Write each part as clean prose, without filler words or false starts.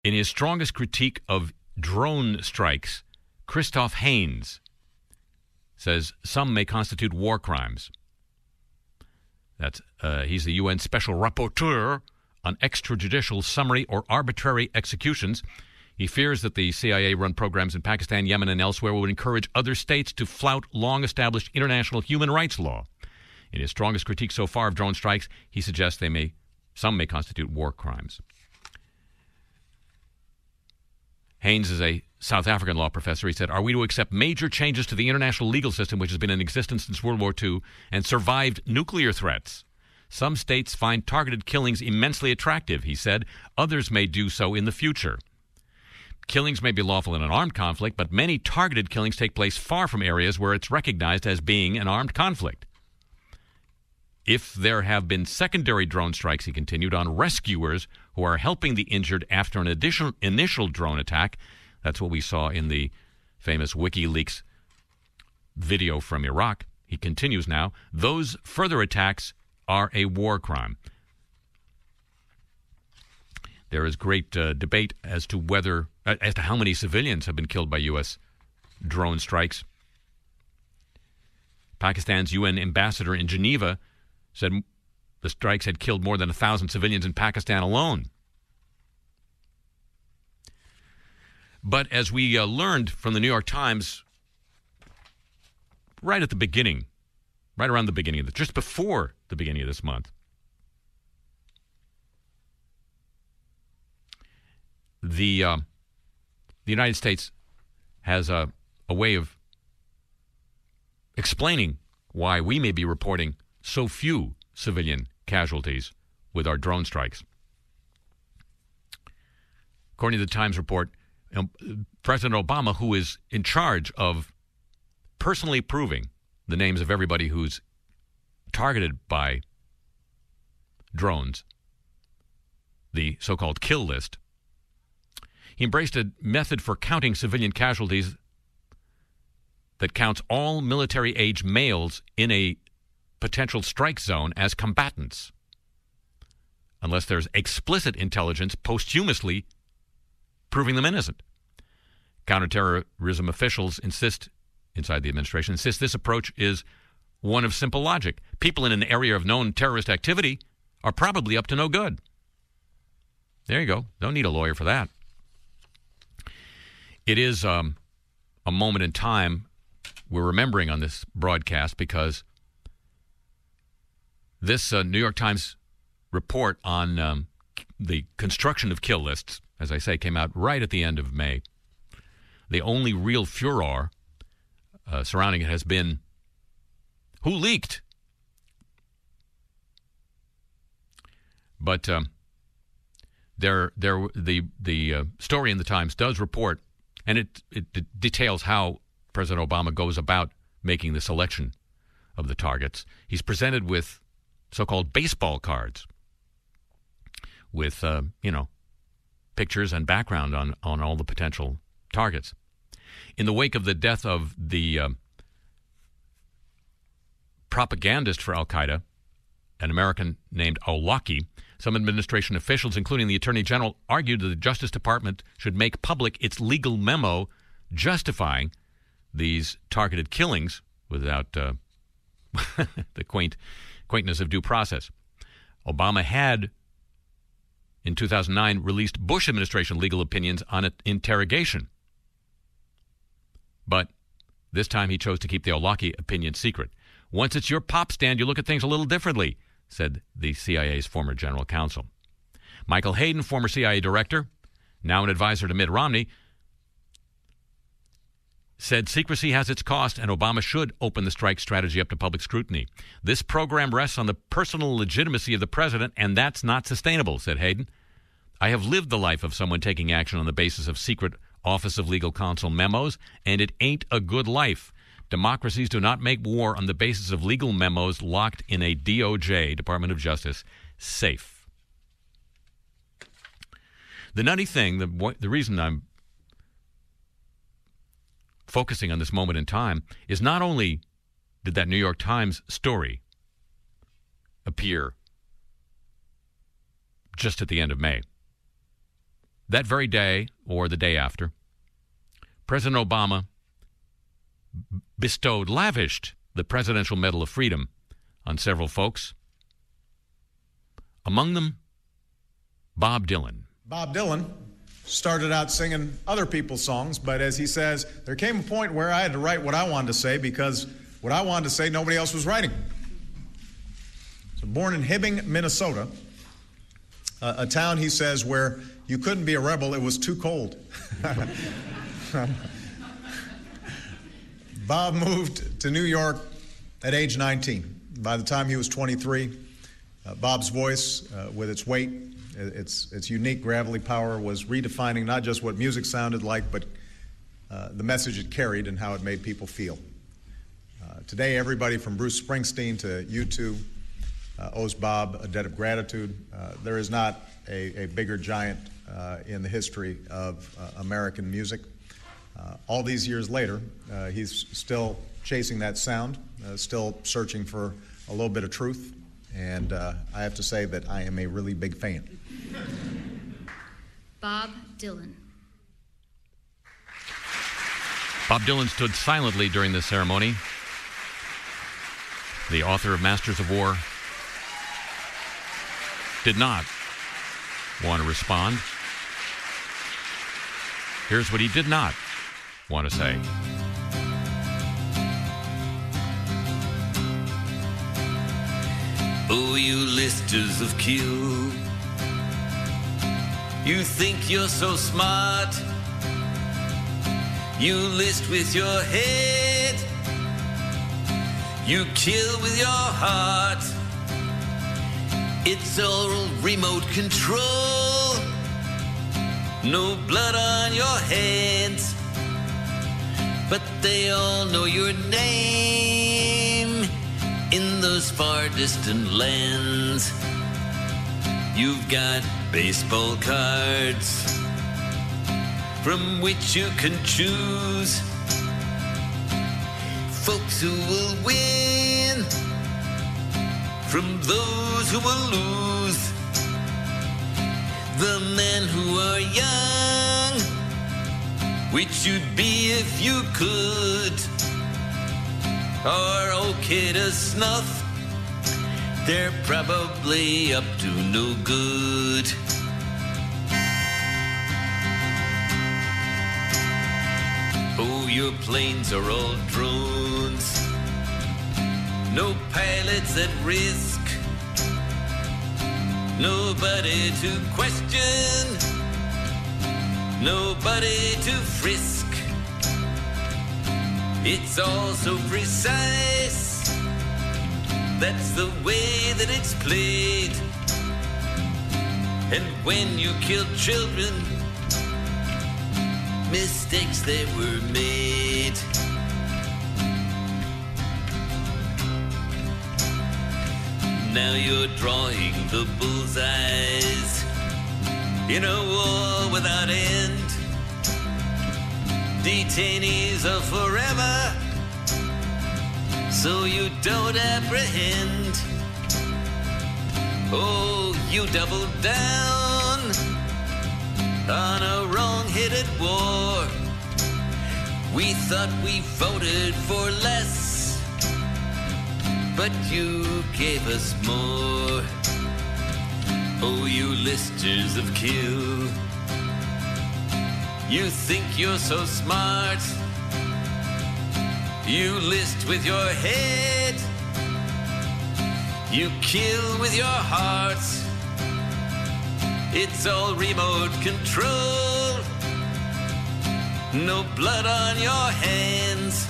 In his strongest critique of drone strikes, Christoph Haynes says some may constitute war crimes. He's the UN Special Rapporteur on extrajudicial summary or arbitrary executions. He fears that the CIA-run programs in Pakistan, Yemen, and elsewhere will encourage other states to flout long-established international human rights law. In his strongest critique so far of drone strikes, he suggests some may constitute war crimes. Haynes is a South African law professor. He said, "Are we to accept major changes to the international legal system, which has been in existence since World War II and survived nuclear threats? Some states find targeted killings immensely attractive," he said. "Others may do so in the future. Killings may be lawful in an armed conflict, but many targeted killings take place far from areas where it's recognized as being an armed conflict. If there have been secondary drone strikes," he continued, "on rescuers who are helping the injured after an initial drone attack," that's what we saw in the famous WikiLeaks video from Iraq. He continues now, "those further attacks are a war crime." There is great debate as to how many civilians have been killed by U.S. drone strikes. Pakistan's UN ambassador in Geneva said the strikes had killed more than 1,000 civilians in Pakistan alone. But as we learned from the New York Times right around the beginning just before the beginning of this month, the United States has a way of explaining why we may be reporting so few civilian casualties with our drone strikes. According to the Times report, President Obama, who is in charge of personally proving the names of everybody who's targeted by drones, the so-called kill list, he embraced a method for counting civilian casualties that counts all military-age males in a potential strike zone as combatants, unless there's explicit intelligence posthumously proving them innocent. Counterterrorism officials inside the administration insist this approach is one of simple logic. People in an area of known terrorist activity are probably up to no good. There you go. Don't need a lawyer for that. It is a moment in time we're remembering on this broadcast because this New York Times report on the construction of kill lists, as I say, came out right at the end of May. The only real furor surrounding it has been who leaked. But the story in the Times does report, and it details how President Obama goes about making the selection of the targets. He's presented with so-called baseball cards with, pictures and background on all the potential targets. In the wake of the death of the propagandist for al-Qaeda, an American named Awlaki, some administration officials, including the Attorney General, argued that the Justice Department should make public its legal memo justifying these targeted killings without the quaintness of due process. Obama had, in 2009, released Bush administration legal opinions on an interrogation. But this time he chose to keep the Awlaki opinion secret. "Once it's your pop stand, you look at things a little differently," said the CIA's former general counsel. Michael Hayden, former CIA director, now an advisor to Mitt Romney, said secrecy has its cost and Obama should open the strike strategy up to public scrutiny. "This program rests on the personal legitimacy of the president, and that's not sustainable," said Hayden. "I have lived the life of someone taking action on the basis of secret Office of Legal Counsel memos, and it ain't a good life. Democracies do not make war on the basis of legal memos locked in a DOJ, Department of Justice, safe." The nutty thing, the reason I'm focusing on this moment in time, is not only did that New York Times story appear just at the end of May, That very day, or the day after, President Obama lavished the Presidential Medal of Freedom on several folks. Among them, Bob Dylan. Bob Dylan started out singing other people's songs, but as he says, there came a point where I had to write what I wanted to say because what I wanted to say, nobody else was writing. So born in Hibbing, Minnesota, a town, he says, where you couldn't be a rebel, it was too cold. Bob moved to New York at age 19. By the time he was 23, Bob's voice, with its weight, its unique gravelly power, was redefining not just what music sounded like, but the message it carried and how it made people feel. Today, everybody from Bruce Springsteen to U2 owes Bob a debt of gratitude. There is not a bigger giant in the history of American music. All these years later, he's still chasing that sound, still searching for a little bit of truth, and I have to say that I am a really big fan. Bob Dylan. Bob Dylan stood silently during the ceremony. The author of Masters of War did not want to respond. Here's what he did not want to say. Oh, you listers of kill, you think you're so smart. You list with your head, you kill with your heart. It's all remote control, no blood on your hands, but they all know your name in those far distant lands. You've got baseball cards from which you can choose folks who will win from those who will lose. The men who are young, which you'd be if you could, are okay to snuff. They're probably up to no good. Oh, your planes are all drones, no pilots at risk, nobody to question, nobody to frisk. It's all so precise, that's the way that it's played. And when you kill children, mistakes they were made. Now you're drawing the bullseyes in a war without end. Detainees are forever, so you don't apprehend. Oh, you double down on a wrong-headed war. We thought we voted for less, but you gave us more. Oh, you listers of kill, you think you're so smart. You list with your head, you kill with your heart. It's all remote control, no blood on your hands,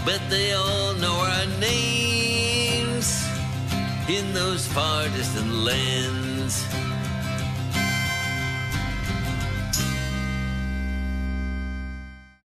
but they all know our names in those far distant lands.